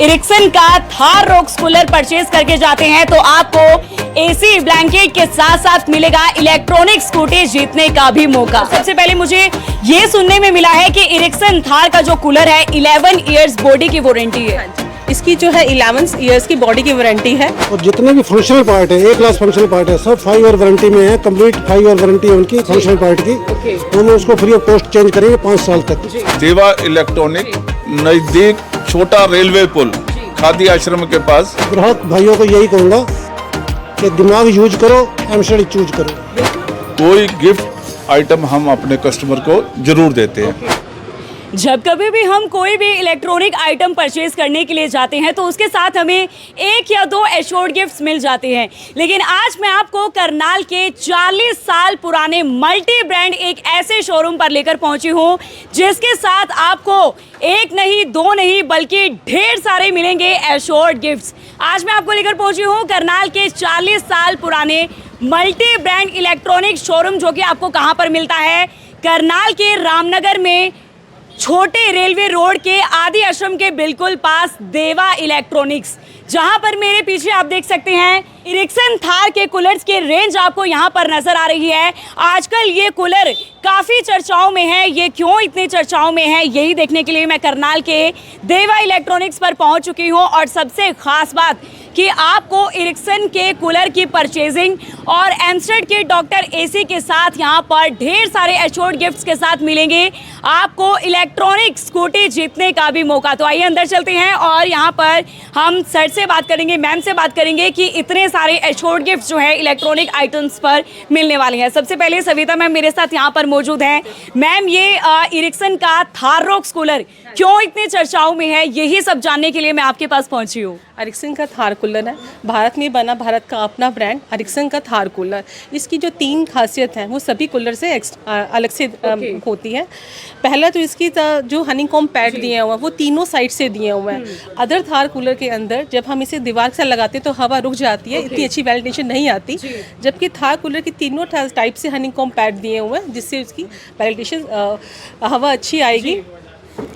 Erikson का Thar rocks cooler purchase करके जाते हैं तो आपको एसी ब्लैंकेट के साथ साथ मिलेगा इलेक्ट्रॉनिक स्कूटी जीतने का भी मौका। सबसे पहले मुझे ये सुनने में मिला है कि इरिक्सन थार का जो कूलर है 11 इयर्स बॉडी की वारंटी है। इसकी जो है 11 इयर्स की बॉडी की वारंटी है और जितने भी फंक्शनल पार्ट है, ए क्लास फंक्शनल पार्ट है, सब 5 ईयर वारंटी में है। कंप्लीट 5 ईयर वारंटी है उनकी फंक्शनल पार्ट की। तो हम उसको फ्री ऑफ कॉस्ट चेंज करेंगे 5 साल तक। देवा इलेक्ट्रॉनिक, नजदीक छोटा रेलवे पुल, खादी आश्रम के पास। ग्राहक भाइयों को यही कहूँगा कि दिमाग यूज करो, एमसीडी चूज करो। कोई गिफ्ट आइटम हम अपने कस्टमर को जरूर देते हैं। जब कभी भी हम कोई भी इलेक्ट्रॉनिक आइटम परचेज करने के लिए जाते हैं तो उसके साथ हमें 1 या 2 एश्योर्ड गिफ्ट्स मिल जाते हैं, लेकिन आज मैं आपको करनाल के 40 साल पुराने मल्टी ब्रांड एक ऐसे शोरूम पर लेकर पहुंची हूं जिसके साथ आपको 1 नहीं 2 नहीं बल्कि ढेर सारे मिलेंगे एश्योर्ड गिफ्ट्स। आज मैं आपको लेकर पहुंची हूं करनाल के 40 साल पुराने मल्टी ब्रांड इलेक्ट्रॉनिक शोरूम, जो कि आपको कहां पर मिलता है? करनाल के रामनगर में छोटे रेलवे रोड के आदि आश्रम के बिल्कुल पास देवा इलेक्ट्रॉनिक्स, जहां पर मेरे पीछे आप देख सकते हैं इरिक्सन थार के कूलर्स के रेंज आपको यहां पर नजर आ रही है। आजकल ये कूलर काफ़ी चर्चाओं में है। ये क्यों इतने चर्चाओं में है, यही देखने के लिए मैं करनाल के देवा इलेक्ट्रॉनिक्स पर पहुंच चुकी हूं। और सबसे खास बात कि आपको इरिक्सन के कूलर की परचेजिंग और एमस्टेड के डॉक्टर एसी के साथ यहाँ पर ढेर सारे एश्योर्ड गिफ्ट्स के साथ मिलेंगे आपको इलेक्ट्रॉनिक स्कूटी जीतने का भी मौका। तो आइए अंदर चलते हैं और यहाँ पर हम सर से बात करेंगे, मैम से बात करेंगे कि इतने सारे एश्योर्ड गिफ्ट्स जो है इलेक्ट्रॉनिक आइटम्स पर मिलने वाले हैं। सबसे पहले सविता मैम मेरे साथ यहाँ पर मौजूद हैं। मैम, ये इरिक्सन का थार रॉक्स कूलर क्यों इतने चर्चाओं में है, यही सब जानने के लिए मैं आपके पास पहुँची हूँ। इरिक्सन का थार कूलर है, भारत में बना, भारत का अपना ब्रांड इरिक्सन का थार कूलर। इसकी जो 3 खासियत हैं वो सभी कूलर से अलग से होती है। पहला तो इसकी जो हनीकॉम्ब पैड दिए हुए हैं वो तीनों साइड से दिए हुए हैं। अदर थार कूलर के अंदर जब हम इसे दीवार से लगाते हैं तो हवा रुक जाती है, इतनी अच्छी वेंटिलेशन नहीं आती, जबकि थार कूलर की तीनों टाइप से हनीकॉम्ब पैड दिए हुए हैं जिससे उसकी वेंटिलेशन हवा अच्छी आएगी।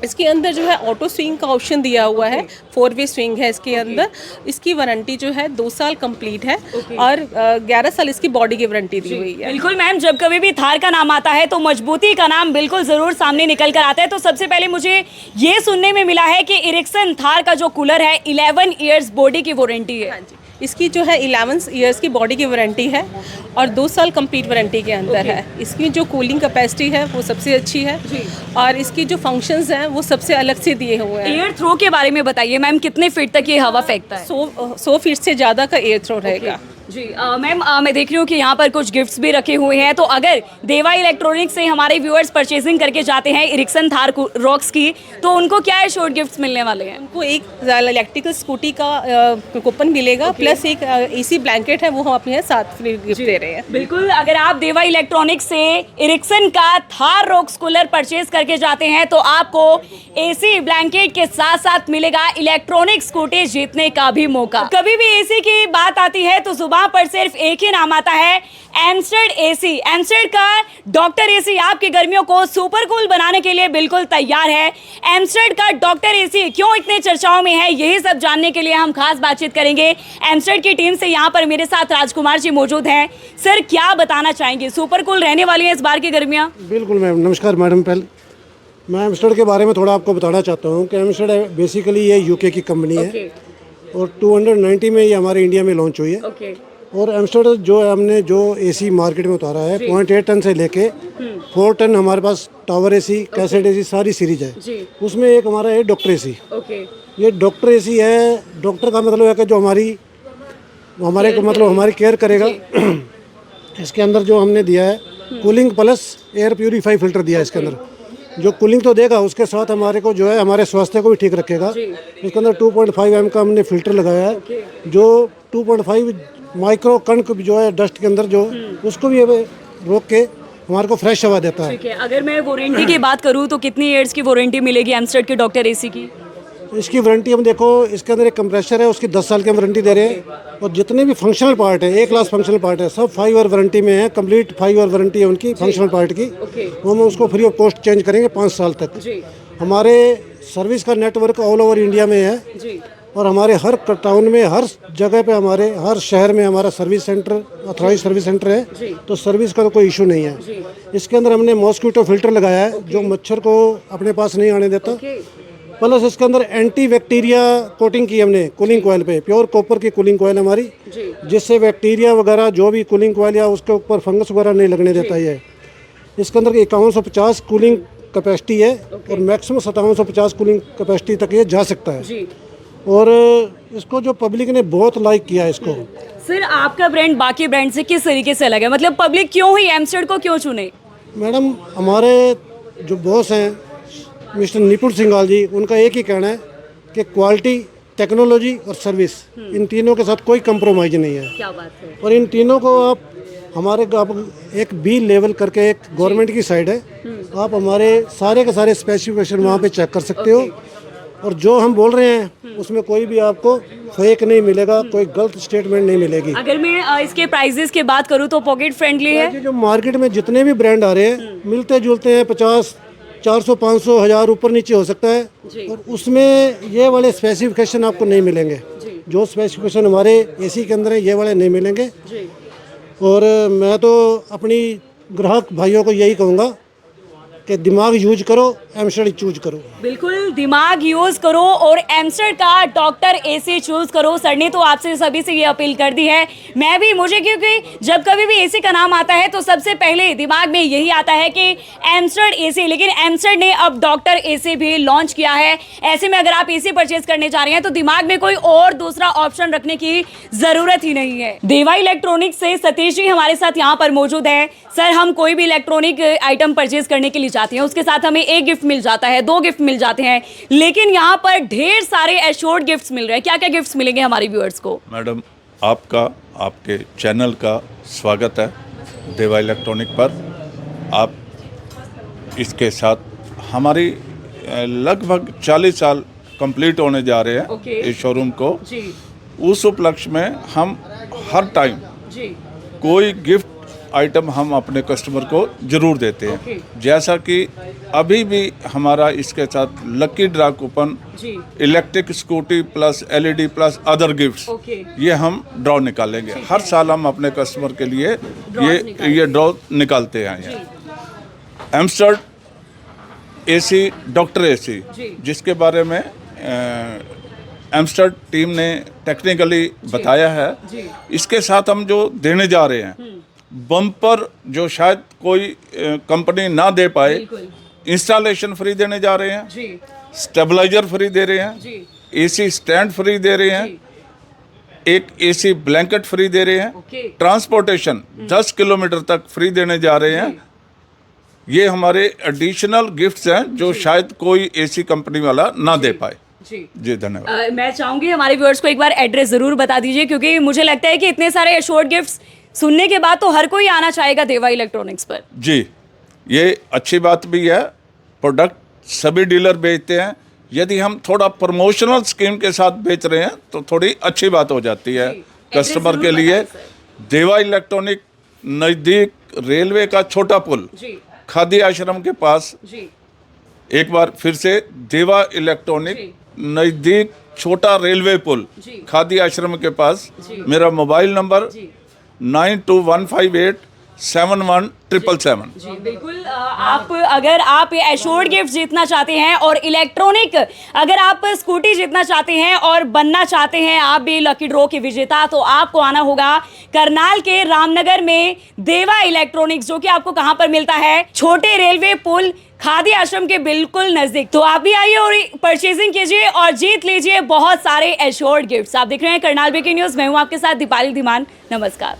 इसके अंदर जो है ऑटो स्विंग का ऑप्शन दिया हुआ है, 4 वे स्विंग है इसके अंदर। इसकी वारंटी जो है 2 साल कंप्लीट है और 11 साल इसकी बॉडी की वारंटी दी हुई है। बिल्कुल मैम, जब कभी भी थार का नाम आता है तो मजबूती का नाम बिल्कुल ज़रूर सामने निकल कर आता है। तो सबसे पहले मुझे ये सुनने में मिला है कि इरिक्सन थार का जो कूलर है 11 इयर्स बॉडी की वारंटी है। इसकी जो है 11 इयर्स की बॉडी की वारंटी है और 2 साल कंप्लीट वारंटी के अंदर है। इसकी जो कूलिंग कैपेसिटी है वो सबसे अच्छी है और इसकी जो फंक्शंस हैं वो सबसे अलग से दिए हुए हैं। एयर थ्रो के बारे में बताइए मैम, कितने फीट तक ये हवा फेंकता है? 100 फीट से ज़्यादा का एयर थ्रो रहेगा। जी मैम, मैं देख रही हूँ कि यहाँ पर कुछ गिफ्ट्स भी रखे हुए हैं। तो अगर देवा इलेक्ट्रॉनिक्स से हमारे व्यूअर्स परचेजिंग करके जाते हैं इरिक्सन थार रॉक्स की, तो उनको क्या एश्योर्ड गिफ्ट्स मिलने वाले हैं? उनको एक इलेक्ट्रिकल स्कूटी का कूपन मिलेगा, प्लस एक एसी ब्लैंकेट है वो हम अपने साथ फ्री गिफ्ट दे रहे हैं। बिल्कुल, अगर आप देवा इलेक्ट्रॉनिक्स से इरिक्सन का थार रॉक्स कूलर परचेज करके जाते हैं तो आपको एसी ब्लैंकेट के साथ साथ मिलेगा इलेक्ट्रॉनिक स्कूटी जीतने का भी मौका। कभी भी एसी की बात आती है तो वहाँ पर सिर्फ एक ही नाम आता है, एमस्टेड एसी। एमस्टेड का डॉक्टर एसी आपकी गर्मियों को सुपर कूल बनाने के लिए बिल्कुल तैयार है। एमस्टेड का डॉक्टर एसी क्यों इतने चर्चाओं में है, यही सब जानने के लिए हम खास बातचीत करेंगे एमस्टेड की टीम से। यहाँ पर मेरे साथ राजकुमार जी मौजूद हैं। सर, क्या बताना चाहेंगे, सुपर कूल रहने वाली है इस बार की गर्मियाँ? बिल्कुल मैम, नमस्कार मैडम। पहले मैं एमस्टेड के बारे में थोड़ा आपको बताना चाहता हूँ कि एमस्टेड बेसिकली ये यूके की कंपनी है और 290 में ये हमारे इंडिया में लॉन्च हुई है। और एमस्टेड जो हमने जो एसी मार्केट में उतारा है 0.8 टन से लेके 4 टन हमारे पास टावर एसी, कैसेट एसी सारी सीरीज है। उसमें एक हमारा है डॉक्टर एसी। ये डॉक्टर एसी है, डॉक्टर का मतलब है कि जो हमारी केयर करेगा। इसके अंदर जो हमने दिया है cooling plus air purify filter दिया है इसके अंदर, जो कूलिंग तो देगा उसके साथ हमारे को जो है हमारे स्वास्थ्य को भी ठीक रखेगा। इसके अंदर 2.5 mm का हमने फिल्टर लगाया है, जो 2.5 माइक्रो कण जो है डस्ट के अंदर जो उसको भी रोक के हमारे को फ्रेश हवा देता है। ठीक है, अगर मैं वारंटी की बात करूँ तो कितनी ईयर्स की वारंटी मिलेगी एमस्टेड के डॉक्टर एसी की? इसकी वारंटी हम देखो, इसके अंदर एक कंप्रेसर है उसकी 10 साल की वारंटी दे रहे हैं और जितने भी फंक्शनल पार्ट है, ए क्लास फंक्शनल पार्ट है, सब 5 ईयर वारंटी में है। कंप्लीट 5 ईयर वारंटी है उनकी फंक्शनल पार्ट की। हम उसको फ्री ऑफ कॉस्ट चेंज करेंगे 5 साल तक। हमारे सर्विस का नेटवर्क ऑल ओवर इंडिया में है जी और हमारे हर टाउन में, हर जगह पे, हमारे हर शहर में हमारा service center, authorize service center है। तो सर्विस का तो कोई इशू नहीं है। इसके अंदर हमने मॉस्किटो फिल्टर लगाया है जो मच्छर को अपने पास नहीं आने देता। प्लस इसके अंदर एंटी बैक्टीरिया कोटिंग की हमने कूलिंग कॉयल पे, प्योर कॉपर की कूलिंग कॉयल हमारी, जिससे बैक्टीरिया वगैरह जो भी कूलिंग कॉयल या उसके ऊपर फंगस वगैरह नहीं लगने देता है। इसके अंदर 5150 कूलिंग कैपेसिटी है और मैक्सिमम 5750 कूलिंग कैपेसिटी तक ये जा सकता है। और इसको जो पब्लिक ने बहुत लाइक किया इसको। सर, आपका ब्रांड बाकी ब्रांड से किस तरीके से अलग है? मतलब पब्लिक क्यों ही एमस्टर्ड को क्यों चुने? मैडम, हमारे जो बॉस हैं मिस्टर निपुण सिंघाल जी, उनका एक ही कहना है कि क्वालिटी, टेक्नोलॉजी और सर्विस, इन तीनों के साथ कोई कंप्रोमाइज नहीं है। क्या बात है। और इन तीनों को आप हमारे एक बी लेवल करके एक गवर्नमेंट की साइड है, आप हमारे सारे के सारे स्पेसिफिकेशन वहाँ पे चेक कर सकते हो। और जो हम बोल रहे हैं उसमें कोई भी आपको फेक नहीं मिलेगा, कोई गलत स्टेटमेंट नहीं मिलेगी। अगर मैं इसके प्राइजेस की बात करूँ तो पॉकेट फ्रेंडली है। जो मार्केट में जितने भी ब्रांड आ रहे हैं मिलते जुलते हैं, 50, 400, 500, 1000 ऊपर नीचे हो सकता है। और उसमें ये वाले स्पेसिफिकेशन आपको नहीं मिलेंगे। जो स्पेसिफिकेशन हमारे एसी के अंदर है ये वाले नहीं मिलेंगे। और मैं तो अपनी ग्राहक भाइयों को यही कहूँगा कि दिमाग यूज करो, एमस्टर्ड चूज करो। बिल्कुल, दिमाग यूज करो और एमस्टर्ड का डॉक्टर एसी चूज करो। सर ने तो आपसे सभी से ये अपील कर दी है। मैं भी, मुझे क्योंकि जब कभी भी एसी का नाम आता है तो सबसे पहले दिमाग में यही आता है कि एमस्टर्ड एसी, लेकिन एमस्टर्ड ने अब डॉक्टर एसी भी लॉन्च किया है। ऐसे में अगर आप एसी परचेज करने जा रहे हैं तो दिमाग में कोई और दूसरा ऑप्शन रखने की जरूरत ही नहीं है। देवा इलेक्ट्रॉनिक्स से सतीश जी हमारे साथ यहाँ पर मौजूद है। सर, हम कोई भी इलेक्ट्रॉनिक आइटम परचेज करने के लिए जाते हैं, उसके साथ हमें एक गिफ्ट मिल जाता है, 2 गिफ्ट मिल जाते हैं, लेकिन यहाँ पर ढेर सारे एश्योर्ड गिफ्ट्स मिल रहे हैं। क्या क्या गिफ्ट्स मिलेंगे हमारे व्यूअर्स को? मैडम, आपका, आपके चैनल का स्वागत है देवा इलेक्ट्रॉनिक पर। आप इसके साथ हमारी लगभग 40 साल कंप्लीट होने जा रहे हैं इस शोरूम को। उस उपलक्ष्य में हम हर टाइम कोई गिफ्ट आइटम हम अपने कस्टमर को जरूर देते हैं। जैसा कि अभी भी हमारा इसके साथ lucky draw coupon, electric scooty plus LED plus other gifts, ये हम ड्रॉ निकालेंगे। हर साल हम अपने कस्टमर के लिए ये ड्रॉ निकालते हैं। एमस्टर्ड एसी, डॉक्टर एसी, जिसके बारे में एमस्टर्ड टीम ने टेक्निकली बताया है, इसके साथ हम जो देने जा रहे हैं बम्पर, जो शायद कोई कंपनी ना दे पाए, इंस्टॉलेशन फ्री देने जा रहे हैं, स्टेबलाइजर फ्री दे रहे हैं, एसी स्टैंड फ्री दे रहे हैं, एक एसी ब्लैंकेट फ्री दे रहे हैं, ट्रांसपोर्टेशन 10 किलोमीटर तक फ्री देने जा रहे हैं। ये हमारे एडिशनल गिफ्ट्स हैं जो शायद कोई एसी कंपनी वाला ना दे पाए। जी धन्यवाद। मैं चाहूंगी हमारे व्यूअर्स को एक बार एड्रेस जरूर बता दीजिए, क्योंकि मुझे लगता है कि इतने सारे एश्योर्ड गिफ्ट्स सुनने के बाद तो हर कोई आना चाहेगा देवा इलेक्ट्रॉनिक्स पर। जी, ये अच्छी बात भी है। प्रोडक्ट सभी डीलर बेचते हैं, यदि हम थोड़ा प्रमोशनल स्कीम के साथ बेच रहे हैं तो थोड़ी अच्छी बात हो जाती है कस्टमर के लिए। देवा इलेक्ट्रॉनिक नज़दीक रेलवे का छोटा पुल, खादी आश्रम के पास। एक बार फिर से, देवा इलेक्ट्रॉनिक नज़दीक छोटा रेलवे पुल, खादी आश्रम के पास। मेरा मोबाइल नंबर 9215871777। जी बिल्कुल। अगर आप एश्योर्ड गिफ्ट जीतना चाहते हैं और इलेक्ट्रॉनिक, अगर आप स्कूटी जीतना चाहते हैं और बनना चाहते हैं आप भी लकी ड्रॉ के विजेता, तो आपको आना होगा करनाल के रामनगर में देवा इलेक्ट्रॉनिक्स, जो कि आपको कहां पर मिलता है? छोटे रेलवे पुल, खादी आश्रम के बिल्कुल नजदीक। तो आप भी आइए और परचेजिंग कीजिए और जीत लीजिए बहुत सारे एश्योर्ड गिफ्ट्स। आप देख रहे हैं करनाल ब्रेकिंग न्यूज। मैं हूं आपके साथ दीपाली धीमान। नमस्कार।